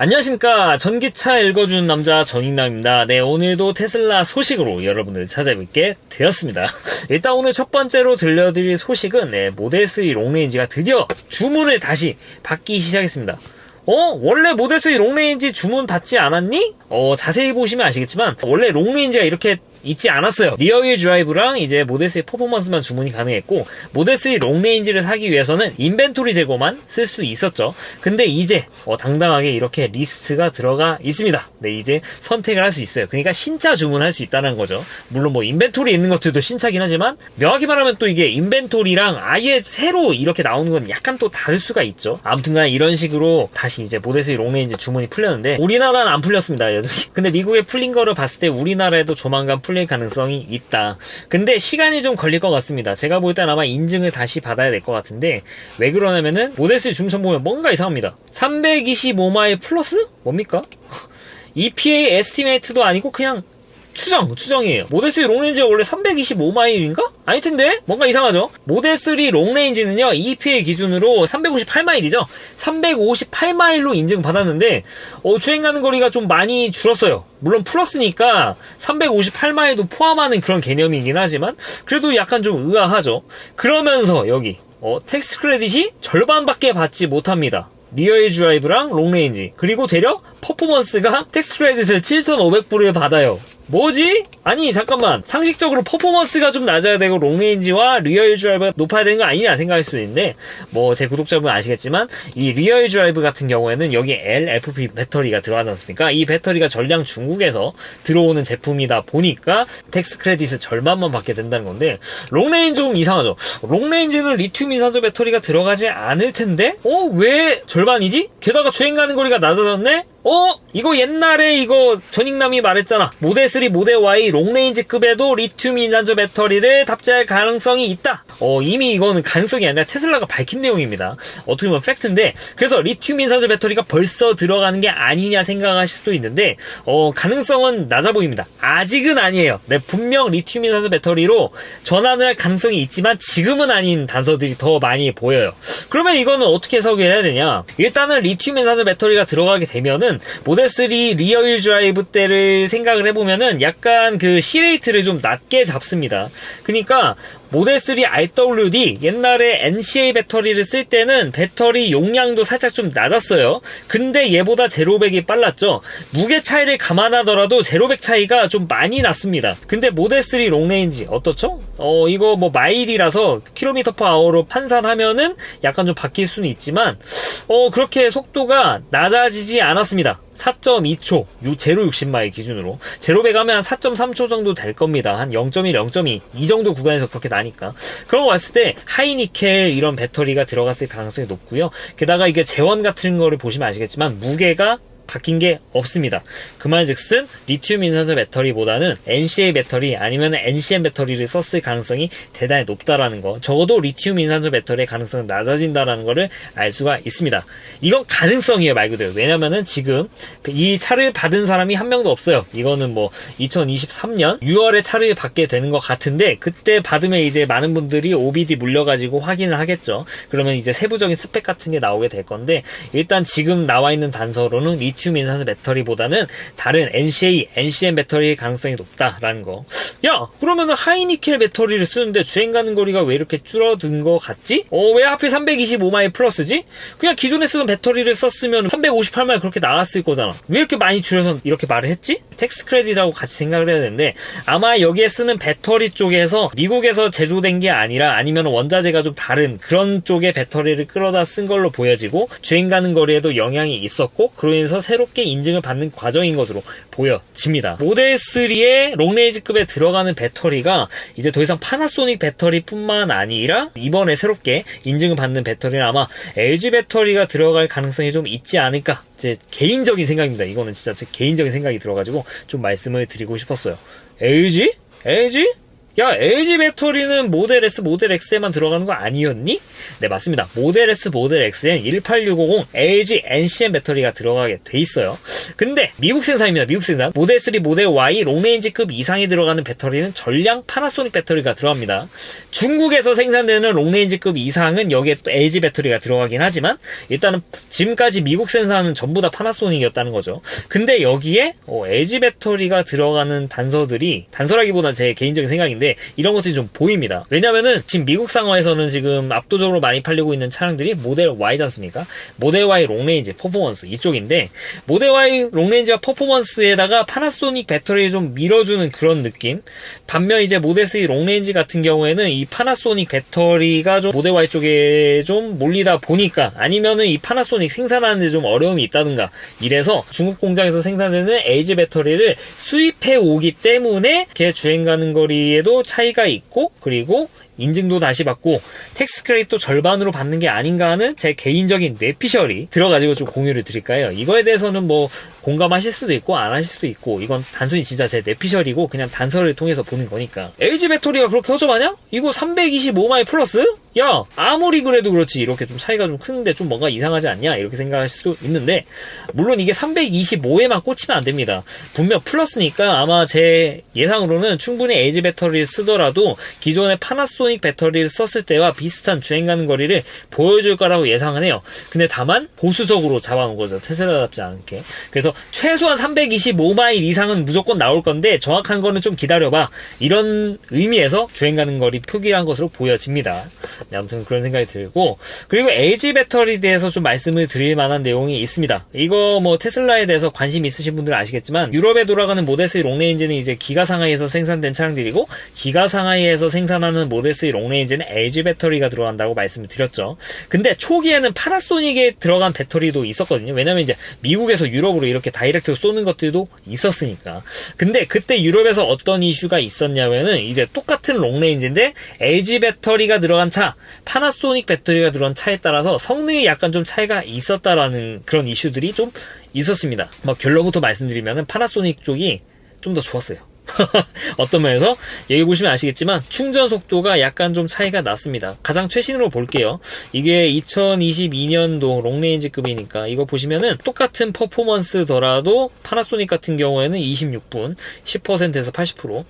안녕하십니까. 전기차 읽어주는 남자 정익남입니다. 네, 오늘도 테슬라 소식으로 여러분들을 찾아뵙게 되었습니다. 일단 오늘 첫 번째로 들려드릴 소식은 모델3 롱레인지가 드디어 주문을 다시 받기 시작했습니다. 원래 모델3 롱레인지 주문 받지 않았니? 자세히 보시면 아시겠지만 원래 롱레인지가 이렇게 있지 않았어요. 리어휠 드라이브랑 이제 모델3 퍼포먼스만 주문이 가능했고, 모델3 롱레인지를 사기 위해서는 인벤토리 재고만 쓸 수 있었죠. 근데 이제 당당하게 이렇게 리스트가 들어가 있습니다. 네, 이제 선택을 할 수 있어요. 그러니까 신차 주문할 수 있다는 거죠. 물론 뭐 인벤토리에 있는 것들도 신차긴 하지만 명확히 말하면 또 이게 인벤토리랑 아예 새로 이렇게 나오는 건 약간 또 다를 수가 있죠. 아무튼간 이런 식으로 다시 이제 모델3 롱레인지 주문이 풀렸는데 우리나라는 안 풀렸습니다, 여전히. 근데 미국에 풀린 거를 봤을 때 우리나라에도 조만간 풀릴 가능성이 있다. 근데 시간이 좀 걸릴 것 같습니다. 제가 볼 땐 아마 인증을 다시 받아야 될 것 같은데, 왜 그러냐면은 모델3 중점 보면 뭔가 이상합니다. 325마일 플러스? 뭡니까? EPA 에스티메이트도 아니고 그냥 추정이에요. 모델3 롱레인지가 원래 325마일인가? 아닐 텐데? 뭔가 이상하죠? 모델3 롱레인지는요, EPA 기준으로 358마일이죠? 358마일로 인증받았는데, 주행가는 거리가 좀 많이 줄었어요. 물론 플러스니까 358마일도 포함하는 그런 개념이긴 하지만, 그래도 약간 좀 의아하죠? 그러면서 여기, 텍스 크레딧이 절반밖에 받지 못합니다. 리어휠 드라이브랑 롱레인지, 그리고 되려 퍼포먼스가 텍스 크레딧을 7,500불을 받아요. 뭐지? 아니 잠깐만, 상식적으로 퍼포먼스가 좀 낮아야 되고 롱레인지와 리어휠 드라이브가 높아야 되는 거 아니냐 생각할 수도 있는데, 뭐 제 구독자분 아시겠지만 이 리어휠 드라이브 같은 경우에는 여기 LFP 배터리가 들어가지 않습니까? 이 배터리가 전량 중국에서 들어오는 제품이다 보니까 텍스 크레딧을 절반만 받게 된다는 건데, 롱레인지 좀 이상하죠? 롱레인지는 리튬 인산소 배터리가 들어가지 않을 텐데 왜 절반이지? 게다가 주행 가는 거리가 낮아졌네? 이거 옛날에 이거 전익남이 말했잖아. 모델3, 모델 Y 롱레인지급에도 리튬 인산소 배터리를 탑재할 가능성이 있다. 이미 이거는 가능성이 아니라 테슬라가 밝힌 내용입니다. 어떻게 보면 팩트인데, 그래서 리튬 인산소 배터리가 벌써 들어가는 게 아니냐 생각하실 수도 있는데, 가능성은 낮아 보입니다. 아직은 아니에요. 네, 분명 리튬 인산소 배터리로 전환을 할 가능성이 있지만 지금은 아닌 단서들이 더 많이 보여요. 그러면 이거는 어떻게 해석을 해야 되냐? 일단은 리튬 인산소 배터리가 들어가게 되면은 모델3 리어휠 드라이브 때를 생각을 해보면은 약간 그 C레이트를 좀 낮게 잡습니다. 그러니까 모델3 RWD 옛날에 NCA 배터리를 쓸 때는 배터리 용량도 살짝 좀 낮았어요. 근데 얘보다 제로백이 빨랐죠. 무게 차이를 감안하더라도 제로백 차이가 좀 많이 났습니다. 근데 모델3 롱레인지 어떻죠? 이거 뭐 마일이라서 킬로미터 퍼 아워로 환산하면은 약간 좀 바뀔 수는 있지만 그렇게 속도가 낮아지지 않았습니다. 4.2초, 제로 60마일 기준으로. 제로백 하면 한 4.3초 정도 될 겁니다. 한 0.1, 0.2, 이 정도 구간에서 그렇게 나니까. 그런 거 봤을 때, 하이니켈 이런 배터리가 들어갔을 가능성이 높고요. 게다가 이게 제원 같은 거를 보시면 아시겠지만, 무게가 바뀐 게 없습니다. 그 말즉슨 리튬 인산소 배터리보다는 NCA 배터리 아니면 NCM 배터리를 썼을 가능성이 대단히 높다라는 거, 적어도 리튬 인산소 배터리의 가능성은 낮아진다라는 거를 알 수가 있습니다. 이건 가능성이에요, 말 그대로. 왜냐면은 지금 이 차를 받은 사람이 한 명도 없어요. 이거는 뭐 2023년 6월에 차를 받게 되는 것 같은데, 그때 받으면 이제 많은 분들이 OBD 물려가지고 확인을 하겠죠. 그러면 이제 세부적인 스펙 같은 게 나오게 될 건데, 일단 지금 나와 있는 단서로는 리튬 인산소 배터리보다는 다른 NCA, NCM 배터리의 가능성이 높다라는 거. 야, 그러면은 하이니켈 배터리를 쓰는데 주행 가는 거리가 왜 이렇게 줄어든 거 같지? 왜 하필 325마일 플러스지? 그냥 기존에 쓰던 배터리를 썼으면 358마일 그렇게 나왔을 거잖아. 왜 이렇게 많이 줄여서 이렇게 말을 했지? 텍스 크레딧하고 같이 생각을 해야 되는데, 아마 여기에 쓰는 배터리 쪽에서 미국에서 제조된 게 아니라 아니면 원자재가 좀 다른 그런 쪽의 배터리를 끌어다 쓴 걸로 보여지고, 주행 가는 거리에도 영향이 있었고, 그러면서 새롭게 인증을 받는 과정인 것으로 보여집니다. 모델3의 롱레인지급에 들어가는 배터리가 이제 더 이상 파나소닉 배터리뿐만 아니라 이번에 새롭게 인증을 받는 배터리는 아마 LG 배터리가 들어갈 가능성이 좀 있지 않을까, 제 개인적인 생각입니다. 이거는 진짜 제 개인적인 생각이 들어가지고 좀 말씀을 드리고 싶었어요. LG? LG? 야, LG 배터리는 모델 S, 모델 X에만 들어가는 거 아니었니? 네, 맞습니다. 모델 S, 모델 X엔 18650 LG NCM 배터리가 들어가게 돼 있어요. 근데 미국 생산입니다. 미국 생산. 모델 3, 모델 Y 롱레인지급 이상에 들어가는 배터리는 전량 파나소닉 배터리가 들어갑니다. 중국에서 생산되는 롱레인지급 이상은 여기에 또 LG 배터리가 들어가긴 하지만 일단은 지금까지 미국 생산은 전부 다 파나소닉이었다는 거죠. 근데 여기에 LG 배터리가 들어가는 단서라기보다 제 개인적인 생각인데 이런 것들이 좀 보입니다. 왜냐면은 지금 미국 상황에서는 지금 압도적으로 많이 팔리고 있는 차량들이 모델 Y지 않습니까? 모델 Y 롱레인지 퍼포먼스 이쪽인데 모델 Y 롱레인지와 퍼포먼스에다가 파나소닉 배터리를 좀 밀어주는 그런 느낌. 반면 이제 모델 3 롱레인지 같은 경우에는 이 파나소닉 배터리가 좀 모델 Y 쪽에 좀 몰리다 보니까 아니면은 이 파나소닉 생산하는데 좀 어려움이 있다든가 이래서 중국 공장에서 생산되는 LG 배터리를 수입해 오기 때문에 걔 주행 가는 거리에도 차이가 있고 그리고 인증도 다시 받고 텍스 크레딧도 절반으로 받는 게 아닌가 하는 제 개인적인 뇌피셜이 들어가지고 좀 공유를 드릴까요? 이거에 대해서는 뭐 공감하실 수도 있고 안 하실 수도 있고 이건 단순히 진짜 제 뇌피셜이고 그냥 단서를 통해서 보는 거니까. LG 배터리가 그렇게 허접하냐? 이거 325마일 플러스? 야, 아무리 그래도 그렇지 이렇게 좀 차이가 좀 크는데 좀 뭔가 이상하지 않냐? 이렇게 생각하실 수도 있는데 물론 이게 325에만 꽂히면 안 됩니다. 분명 플러스니까 아마 제 예상으로는 충분히 LG 배터리를 쓰더라도 기존의 파나소닉 배터리를 썼을 때와 비슷한 주행 가는 거리를 보여줄 거라고 예상은 해요. 근데 다만 보수적으로 잡아놓은 거죠. 테슬라답지 않게. 그래서 최소한 325마일 이상은 무조건 나올 건데 정확한 거는 좀 기다려봐. 이런 의미에서 주행 가는 거리 표기한 것으로 보여집니다. 네, 아무튼 그런 생각이 들고 그리고 LG 배터리에 대해서 좀 말씀을 드릴 만한 내용이 있습니다. 이거 뭐 테슬라에 대해서 관심 있으신 분들은 아시겠지만 유럽에 돌아가는 모델 3 롱레인지는 이제 기가 상하이에서 생산된 차량들이고 기가 상하이에서 생산하는 모델 3 롱레인지는 LG 배터리가 들어간다고 말씀을 드렸죠. 근데 초기에는 파나소닉에 들어간 배터리도 있었거든요. 왜냐면 이제 미국에서 유럽으로 이렇게 다이렉트로 쏘는 것들도 있었으니까. 근데 그때 유럽에서 어떤 이슈가 있었냐면은 이제 똑같은 롱레인지인데 LG 배터리가 들어간 차, 파나소닉 배터리가 들어간 차에 따라서 성능이 약간 좀 차이가 있었다라는 그런 이슈들이 좀 있었습니다. 결론부터 말씀드리면은 파나소닉 쪽이 좀 더 좋았어요. 어떤 면에서 여기 보시면 아시겠지만 충전 속도가 약간 좀 차이가 났습니다. 가장 최신으로 볼게요. 이게 2022년도 롱레인지급이니까 이거 보시면은 똑같은 퍼포먼스더라도 파나소닉 같은 경우에는 26분 10%에서 80%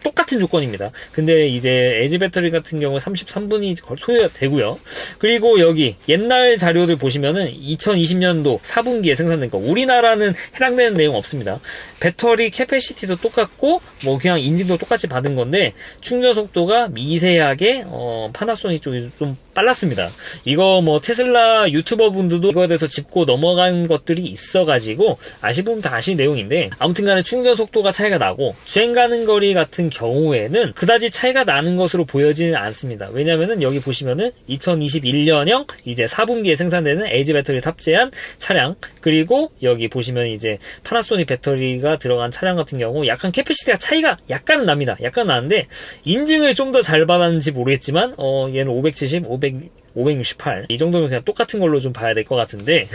똑같은 조건입니다. 근데 이제 LG 배터리 같은 경우 33분이 소요되고요. 그리고 여기 옛날 자료들 보시면은 2020년도 4분기에 생산된 거 우리나라는 해당되는 내용 없습니다. 배터리 캐패시티도 똑같고 뭐 그냥 인증도 똑같이 받은 건데 충전 속도가 미세하게 파나소닉 쪽이 좀 빨랐습니다. 이거 뭐 테슬라 유튜버 분들도 이거에 대해서 짚고 넘어간 것들이 있어가지고 아시면 다 아실 내용인데 아무튼간에 충전 속도가 차이가 나고 주행 가는 거리 같은 경우에는 그다지 차이가 나는 것으로 보여지는 않습니다. 왜냐면은 여기 보시면은 2021년형 이제 4분기에 생산되는 LG 배터리 탑재한 차량 그리고 여기 보시면 이제 파나소닉 배터리가 들어간 차량 같은 경우 약간 캐패시티가 차이가 약간은 납니다. 약간 나는데 인증을 좀 더 잘 받았는지 모르겠지만 얘는 570, 568 이 정도면 그냥 똑같은 걸로 좀 봐야 될 것 같은데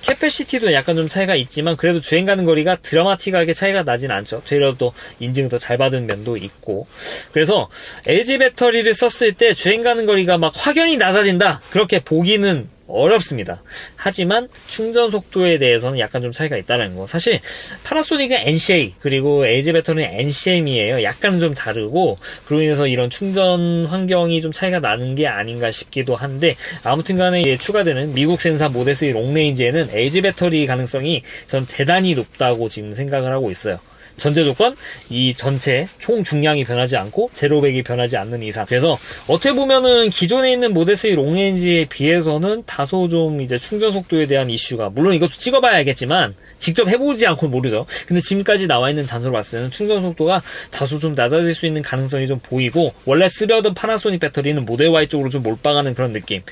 캐패시티도 약간 좀 차이가 있지만 그래도 주행 가는 거리가 드라마틱하게 차이가 나진 않죠. 되려 또 인증을 더 잘 받은 면도 있고 그래서 LG 배터리를 썼을 때 주행 가는 거리가 막 확연히 낮아진다 그렇게 보기는 어렵습니다. 하지만 충전 속도에 대해서는 약간 좀 차이가 있다는 거. 사실 파나소닉은 NCA 그리고 LG 배터리는 NCM이에요. 약간 좀 다르고 그로 인해서 이런 충전 환경이 좀 차이가 나는 게 아닌가 싶기도 한데 아무튼간에 추가되는 미국 생산 모델 3 롱레인지에는 LG 배터리 가능성이 전 대단히 높다고 지금 생각을 하고 있어요. 전제 조건 이 전체 총 중량이 변하지 않고 제로백이 변하지 않는 이상. 그래서 어떻게 보면은 기존에 있는 모델 3 롱레인지에 비해서는 다소 좀 이제 충전 속도에 대한 이슈가 물론 이것도 찍어봐야 알겠지만 직접 해보지 않고 모르죠. 근데 지금까지 나와 있는 단서로 봤을 때는 충전 속도가 다소 좀 낮아질 수 있는 가능성이 좀 보이고 원래 쓰려던 파나소닉 배터리는 모델 Y 쪽으로 좀 몰빵하는 그런 느낌.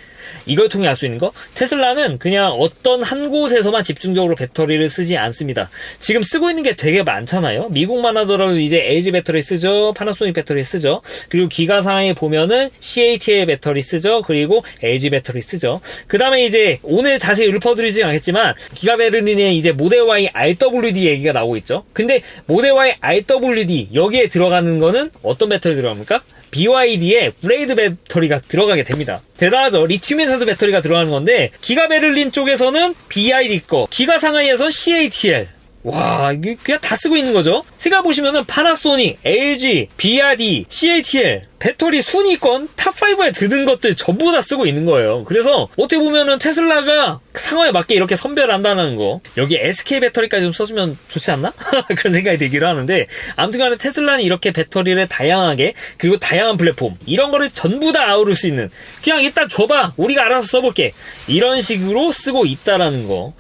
이걸 통해 알 수 있는 거? 테슬라는 그냥 어떤 한 곳에서만 집중적으로 배터리를 쓰지 않습니다. 지금 쓰고 있는 게 되게 많잖아요. 많아요. 미국만 하더라도 이제 LG 배터리 쓰죠. 파나소닉 배터리 쓰죠. 그리고 기가상에 보면은 CATL 배터리 쓰죠. 그리고 LG 배터리 쓰죠. 그 다음에 이제 오늘 자세히 읊어드리진 않겠지만 기가베르린의 이제 모델 Y RWD 얘기가 나오고 있죠. 근데 모델 Y RWD 여기에 들어가는 거는 어떤 배터리 들어갑니까? BYD의 블레이드 배터리가 들어가게 됩니다. 대단하죠. 리튬 산소 배터리가 들어가는 건데 기가베를린 쪽에서는 BYD 거, 기가상하이에서 CATL. 와, 이게 그냥 다 쓰고 있는 거죠. 생각해보시면은 파나소닉, LG, BYD, CATL 배터리 순위권 탑5에 드는 것들 전부 다 쓰고 있는 거예요. 그래서 어떻게 보면은 테슬라가 상황에 맞게 이렇게 선별한다는 거, 여기 SK 배터리까지 좀 써주면 좋지 않나? 그런 생각이 들기도 하는데, 아무튼간에 테슬라는 이렇게 배터리를 다양하게, 그리고 다양한 플랫폼 이런 거를 전부 다 아우를 수 있는, 그냥 일단 줘봐, 우리가 알아서 써볼게, 이런 식으로 쓰고 있다라는 거.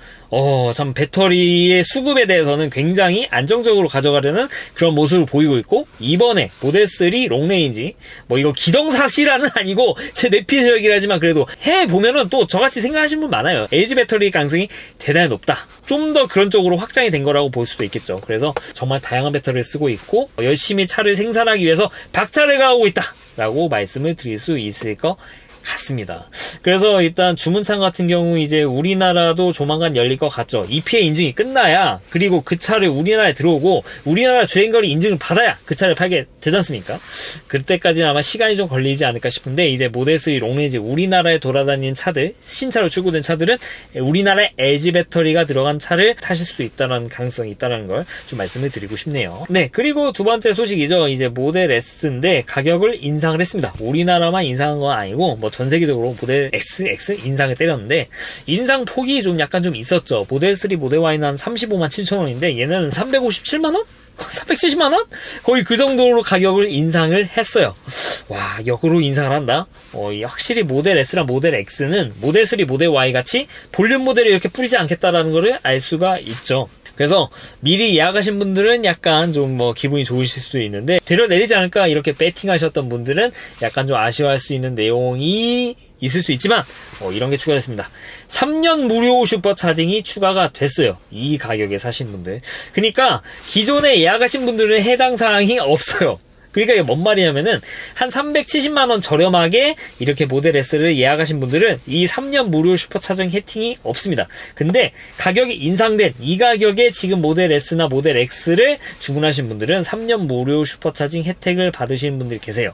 참 배터리의 수급에 대해서는 굉장히 안정적으로 가져가려는 그런 모습을 보이고 있고, 이번에 모델3 롱레인지, 뭐 이거 기정사실화는 아니고 제 내피셜 얘기를 하지만 그래도 해보면은 또 저같이 생각하시는 분 많아요. LG 배터리 가능성이 대단히 높다. 좀 더 그런 쪽으로 확장이 된 거라고 볼 수도 있겠죠. 그래서 정말 다양한 배터리를 쓰고 있고 열심히 차를 생산하기 위해서 박차를 가하고 있다 라고 말씀을 드릴 수 있을 것 같습니다. 그래서 일단 주문창 같은 경우 이제 우리나라도 조만간 열릴 것 같죠. EPA 인증이 끝나야, 그리고 그 차를 우리나라에 들어오고 우리나라 주행거리 인증을 받아야 그 차를 팔게 되지 않습니까? 그때까지는 아마 시간이 좀 걸리지 않을까 싶은데, 이제 모델3 롱레인지 우리나라에 돌아다니는 차들, 신차로 출고된 차들은 우리나라에 LG 배터리가 들어간 차를 타실 수도 있다는 가능성이 있다는 걸 좀 말씀을 드리고 싶네요. 네, 그리고 두 번째 소식이죠. 이제 모델 S인데 가격을 인상을 했습니다. 우리나라만 인상한 건 아니고 뭐 전 세계적으로 모델 X 인상을 때렸는데, 인상 폭이 좀 약간 좀 있었죠. 모델 3, 모델 Y는 한 35만 7천 원인데 얘는 357만 원? 470만 원? 거의 그 정도로 가격을 인상을 했어요. 와, 역으로 인상을 한다? 확실히 모델 S랑 모델 X는 모델 3, 모델 Y 같이 볼륨 모델을 이렇게 뿌리지 않겠다라는 거를 알 수가 있죠. 그래서 미리 예약하신 분들은 약간 좀 뭐 기분이 좋으실 수도 있는데, 데려내리지 않을까 이렇게 배팅하셨던 분들은 약간 좀 아쉬워할 수 있는 내용이 있을 수 있지만 이런 게 추가됐습니다. 3년 무료 슈퍼차징이 추가가 됐어요. 이 가격에 사신 분들. 그러니까 기존에 예약하신 분들은 해당 사항이 없어요. 그러니까 이게 뭔 말이냐면은 한 370만원 저렴하게 이렇게 모델 S를 예약하신 분들은 이 3년 무료 슈퍼차징 혜택이 없습니다. 근데 가격이 인상된 이 가격에 지금 모델 S나 모델 X를 주문하신 분들은 3년 무료 슈퍼차징 혜택을 받으시는 분들이 계세요.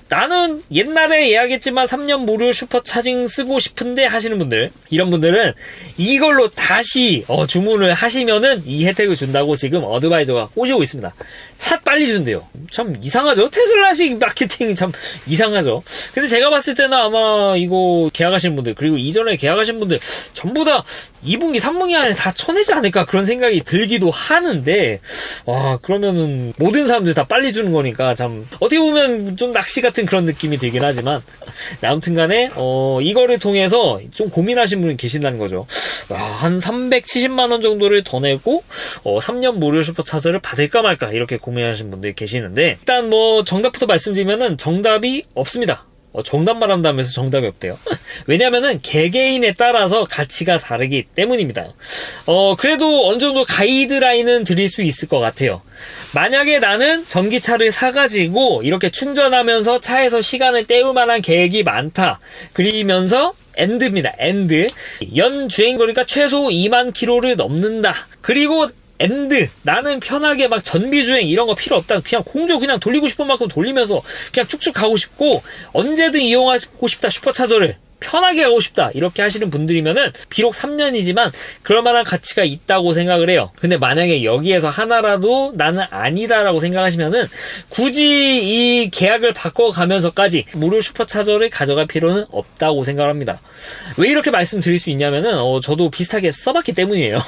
나는 옛날에 예약했지만 3년 무료 슈퍼차징 쓰고 싶은데 하시는 분들, 이런 분들은 이걸로 다시 주문을 하시면은 이 혜택을 준다고 지금 어드바이저가 꼬시고 있습니다. 차 빨리 준대요. 참 이상하죠? 테슬라식 마케팅이 참 이상하죠? 근데 제가 봤을 때는 아마 이거 계약하신 분들, 그리고 이전에 계약하신 분들 전부 다 2분기, 3분기 안에 다 쳐내지 않을까 그런 생각이 들기도 하는데, 그러면은 모든 사람들이 다 빨리 주는 거니까 참 어떻게 보면 좀 낚시 같은 그런 느낌이 들긴 하지만, 아무튼 간에 이거를 통해서 좀 고민하신 분이 계신다는 거죠. 한 370만원 정도를 더 내고 3년 무료 슈퍼차저를 받을까 말까 이렇게 고민하신 분들이 계시는데, 일단 뭐 정답부터 말씀드리면은 정답이 없습니다. 정답만 한다면서 정답이 없대요. 왜냐면은 개개인에 따라서 가치가 다르기 때문입니다. 그래도 어느 정도 가이드라인은 드릴 수 있을 것 같아요. 만약에 나는 전기차를 사가지고 이렇게 충전하면서 차에서 시간을 때울 만한 계획이 많다. 그러면서 엔드입니다. 엔드. 연 주행거리가 최소 2만 킬로를 넘는다. 그리고 엔드, 나는 편하게 막 전비주행 이런 거 필요 없다. 그냥 공조 그냥 돌리고 싶은 만큼 돌리면서 그냥 쭉쭉 가고 싶고 언제든 이용하고 싶다. 슈퍼차저를 편하게 가고 싶다 이렇게 하시는 분들이면은 비록 3년이지만 그럴 만한 가치가 있다고 생각을 해요. 근데 만약에 여기에서 하나라도 나는 아니다라고 생각하시면은 굳이 이 계약을 바꿔가면서까지 무료 슈퍼차저를 가져갈 필요는 없다고 생각을 합니다. 왜 이렇게 말씀드릴 수 있냐면은 저도 비슷하게 써봤기 때문이에요.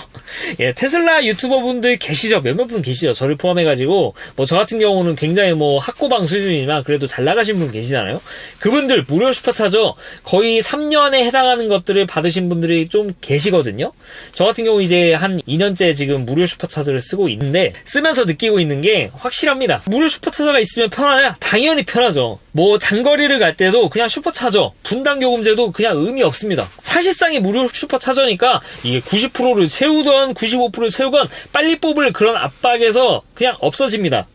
예, 테슬라 유튜버 분들 계시죠? 몇몇 분 계시죠? 저를 포함해가지고 뭐 저 같은 경우는 굉장히 뭐 학고방 수준이지만 그래도 잘 나가신 분 계시잖아요. 그분들 무료 슈퍼차저 거의 3년에 해당하는 것들을 받으신 분들이 좀 계시거든요. 저 같은 경우 이제 한 2년째 지금 무료 슈퍼차저를 쓰고 있는데 쓰면서 느끼고 있는 게 확실합니다. 무료 슈퍼차저가 있으면 편하냐? 당연히 편하죠. 뭐 장거리를 갈 때도 그냥 슈퍼차저 분당 요금제도 그냥 의미 없습니다. 사실상이 무료 슈퍼차저니까 이게 90%를 채우던 95%를 채우건 빨리 뽑을 그런 압박에서 그냥 없어집니다.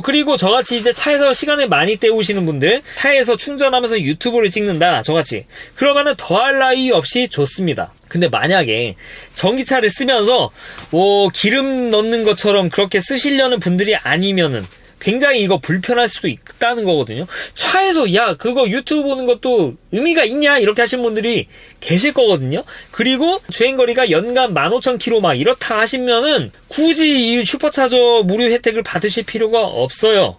그리고 저같이 이제 차에서 시간을 많이 때우시는 분들, 차에서 충전하면서 유튜브를 찍는다, 저같이. 그러면은 더할 나위 없이 좋습니다. 근데 만약에 전기차를 쓰면서 기름 넣는 것처럼 그렇게 쓰시려는 분들이 아니면은 굉장히 이거 불편할 수도 있다는 거거든요. 차에서 야 그거 유튜브 보는 것도 의미가 있냐 이렇게 하시는 분들이 계실 거거든요. 그리고 주행거리가 연간 15,000km 막 이렇다 하시면은 굳이 이 슈퍼차저 무료 혜택을 받으실 필요가 없어요.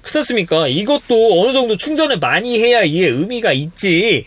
그렇습니까? 이것도 어느 정도 충전을 많이 해야 이게 의미가 있지.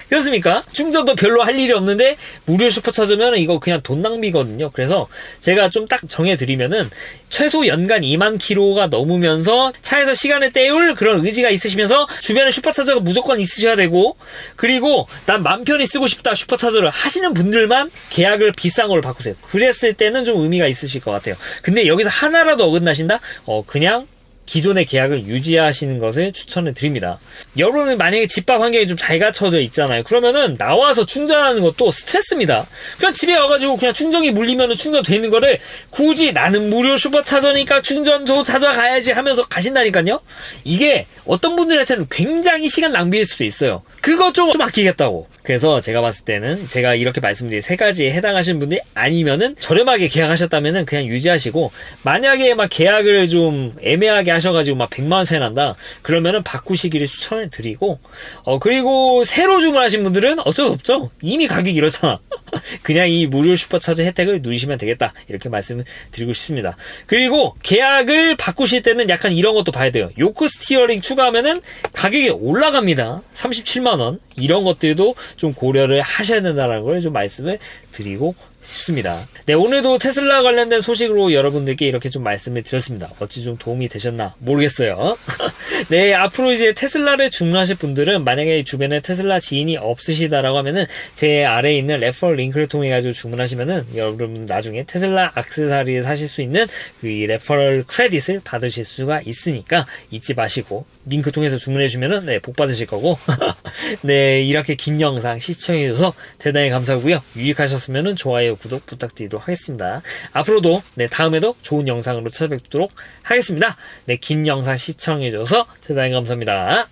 그렇습니까? 충전도 별로 할 일이 없는데 무료 슈퍼차저면 이거 그냥 돈 낭비거든요. 그래서 제가 좀 딱 정해드리면은 최소 연간 2만 킬로가 넘으면서 차에서 시간을 때울 그런 의지가 있으시면서 주변에 슈퍼차저가 무조건 있으셔야 되고, 그리고 난 맘 편히 쓰고 싶다 슈퍼차저를 하시는 분들만 계약을 비싼 걸 바꾸세요. 그랬을 때는 좀 의미가 있으실 것 같아요. 근데 여기서 하나라도 어긋나신다? 그냥 기존의 계약을 유지하시는 것을 추천을 드립니다. 여러분은 만약에 집밥 환경이 좀 잘 갖춰져 있잖아요. 그러면은 나와서 충전하는 것도 스트레스입니다. 그냥 집에 와가지고 그냥 충전기 물리면은 충전돼 있는 거를 굳이 나는 무료 슈퍼차저니까 충전소 찾아가야지 하면서 가신다니까요. 이게 어떤 분들한테는 굉장히 시간 낭비일 수도 있어요. 그거 좀 아끼겠다고. 그래서 제가 봤을 때는 제가 이렇게 말씀드린 세 가지에 해당하시는 분들이 아니면은 저렴하게 계약하셨다면은 그냥 유지하시고, 만약에 막 계약을 좀 애매하게 하셔가지고 막 100만원 차이 난다 그러면은 바꾸시기를 추천을 드리고, 그리고 새로 주문하신 분들은 어쩔 수 없죠. 이미 가격이 이렇잖아. 그냥 이 무료 슈퍼차저 혜택을 누리시면 되겠다 이렇게 말씀을 드리고 싶습니다. 그리고 계약을 바꾸실 때는 약간 이런 것도 봐야 돼요. 요크 스티어링 추가하면은 가격이 올라갑니다. 37만원 이런 것들도 좀 고려를 하셔야 된다는 걸 좀 말씀을 드리고 싶습니다. 네, 오늘도 테슬라 관련된 소식으로 여러분들께 이렇게 좀 말씀을 드렸습니다. 어찌 좀 도움이 되셨나 모르겠어요. 네, 앞으로 이제 테슬라를 주문하실 분들은 만약에 주변에 테슬라 지인이 없으시다라고 하면은 제 아래에 있는 레퍼럴 링크를 통해 가지고 주문하시면은 여러분 나중에 테슬라 액세서리를 사실 수 있는 그 레퍼럴 크레딧을 받으실 수가 있으니까 잊지 마시고 링크 통해서 주문해 주면은 네, 복 받으실 거고. 네, 이렇게 긴 영상 시청해 주셔서 대단히 감사하고요. 유익하셨으면은 좋아요, 구독 부탁드리도록 하겠습니다. 앞으로도 네, 다음에도 좋은 영상으로 찾아뵙도록 하겠습니다. 네, 긴 영상 시청해 주셔서 대단히 감사합니다.